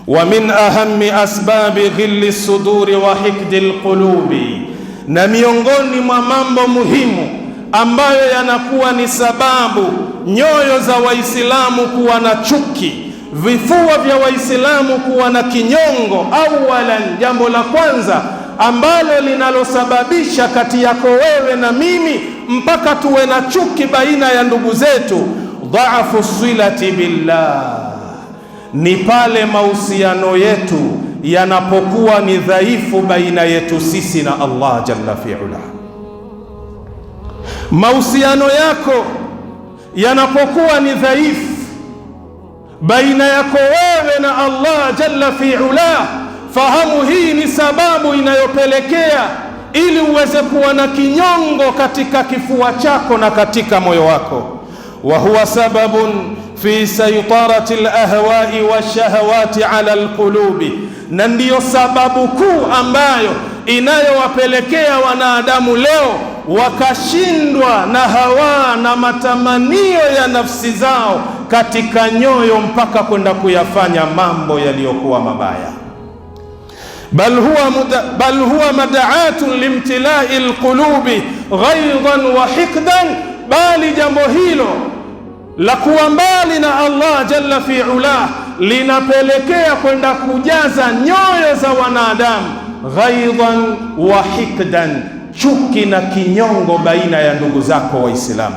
wa min ahammi asbabi ghilli suduri wa hikdi alqulubi, na miongoni mwa mambo muhimu ambayo yanakuwa ni sababu nyoyo za Waislamu kuwa na chuki, vifua vya Waislamu kuwa na kinyongo. Awalan, jambo la kwanza ambalo linalosababisha kati yako wewe na mimi mpaka tuwe na chuki baina ya ndugu zetu, dhaafu silati billah, ni pale mahusiano yetu yanapokuwa ni dhaifu baina yetu sisi na Allah jalla fi'ala. Mahusiano yako yanapokuwa ni dhaifu baina yako wewe na Allah jalla fi'ala, fahamu hii ni sababu inayopelekea ili uweze kuwa na kinyongo katika kifua chako na katika moyo wako. Wa huwa sababun fi saytarati alahwa'i washahawati ala alqulubi, na ndiyo sababu kuu ambayo inayowapelekea wanadamu leo wakashindwa na hawa na matamanio ya nafsi zao katika nyoyo mpaka kwenda kuyafanya mambo yaliyokuwa mabaya. bal huwa mad'atun limtila'i alqulubi ghaydan wa hikdan, bali jambo hilo la kuwa mbali na Allah jalla fi'ala linapelekea kwenda kujaza nyoyo za wanadamu ghaydan wa hikdan, chuki na kinyongo baina ya ndugu zako Waislamu,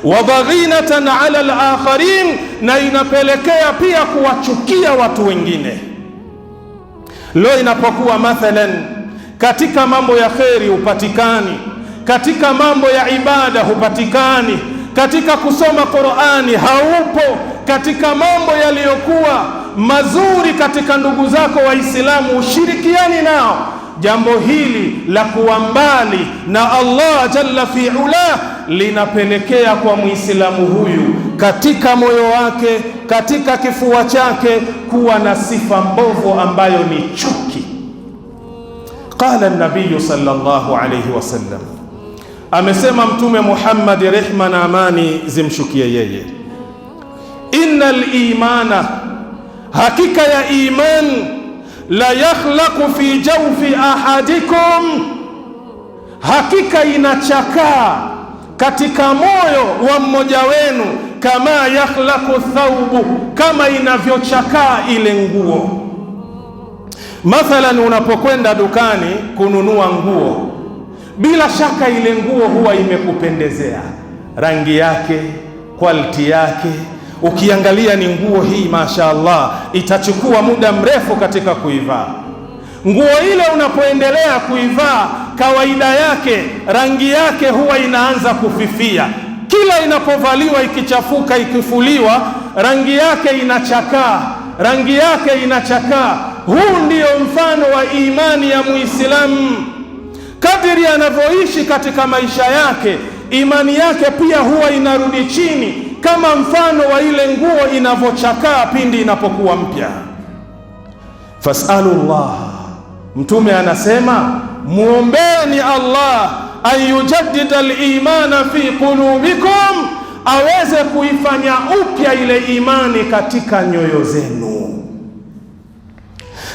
wa baghinatan ala al-akharin, na inapelekea pia kuwachukia watu wengine. Leo inapokuwa mathalan katika mambo ya kheri hupatikani, katika mambo ya ibada hupatikani, katika kusoma Qur'ani haupo, katika mambo yaliyokuwa mazuri katika ndugu zako Waislamu ushirikiani nao, jambo hili la kuwa mbali na Allah jalla fi'ala linapelekea kwa Muislamu huyu katika moyo wake, katika kifua chake kuwa na sifa mbovu ambayo ni chuki. Qala an-nabiy sallallahu alayhi wasallam, amesema Mtume Muhammad, rehma na amani zimshukie yeye, innal imana, hakika ya iman, la yakhlaqu fi jawfi ahadikum, hakika inachakaa katika moyo wa mmoja wenu, kama yakhlaqu thawbu, kama inavyochakaa ile nguo. Mathalan, unapokwenda dukani kununua nguo, bila shaka ile nguo huwa imekupendezea, rangi yake, quality yake, ukiangalia ni nguo hii mashaallah itachukua muda mrefu katika kuivaa. Nguo ile unapoendelea kuivaa, kawaida yake rangi yake huwa inaanza kufifia, kila inapovaliwa, ikichafuka, ikifuliwa, rangi yake inachakaa, rangi yake inachakaa. Huu ndio mfano wa imani ya Muislamu. Kadiri anavyoishi katika maisha yake, imani yake pia huwa inarudi chini, kama mfano wa ile nguo inavyochakaa pindi inapokuwa mpya. Fasalullah, Mtume anasema muombeeni Allah an yujaddida al-imana fi qulubikum, aweze kuifanya upya ile imani katika nyoyo zenu.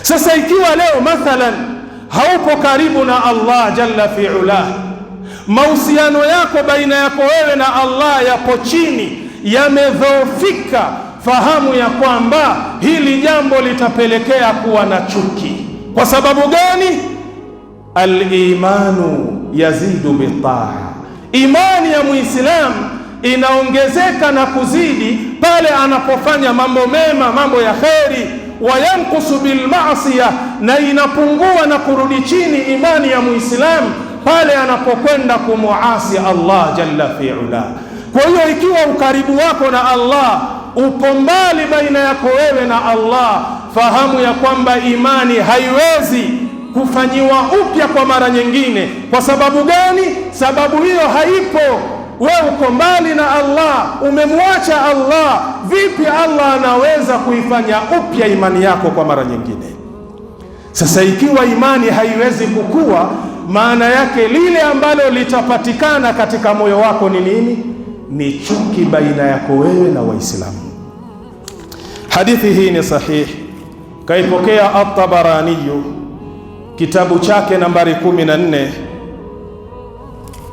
Sasa ikiwa leo mathalan haupo karibu na Allah jalla fi'ala, mahusiano yako baina yako wewe na Allah yapo chini, yamedhoofika, fahamu ya kwamba hili jambo litapelekea kuwa na chuki. Kwa sababu gani? Al-imanu yazidu bitaa, imani ya Muislamu inaongezeka na kuzidi pale anapofanya mambo mema, mambo ya kheri. Wayankusu bil ma'siyah, na inapungua na kurudi chini imani ya Muislamu pale anapokwenda kumuasi Allah jalla fi'ala. Kwa hiyo ikiwa ukaribu wako na Allah upo mbali baina yako wewe na Allah, fahamu ya kwamba imani haiwezi kufanyiwa upya kwa mara nyingine. Kwa sababu gani? Sababu hiyo haipo. Wewe uko mbali na Allah, umemwacha Allah. Vipi Allah anaweza kuifanya upya imani yako kwa mara nyingine? Sasa ikiwa imani haiwezi kukua, maana yake lile ambalo litapatikana katika moyo wako ni nini? Ni chuki baina yako wewe na Waislamu. Hadithi hii ni sahihi, kaipokea At-Tabarani kitabu chake nambari 14,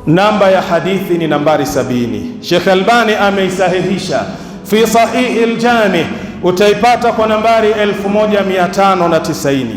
namba ya hadithi ni nambari 70. Sheikh Albani ameisahihisha fi Sahih al-Jami, utaipata kwa nambari 1590.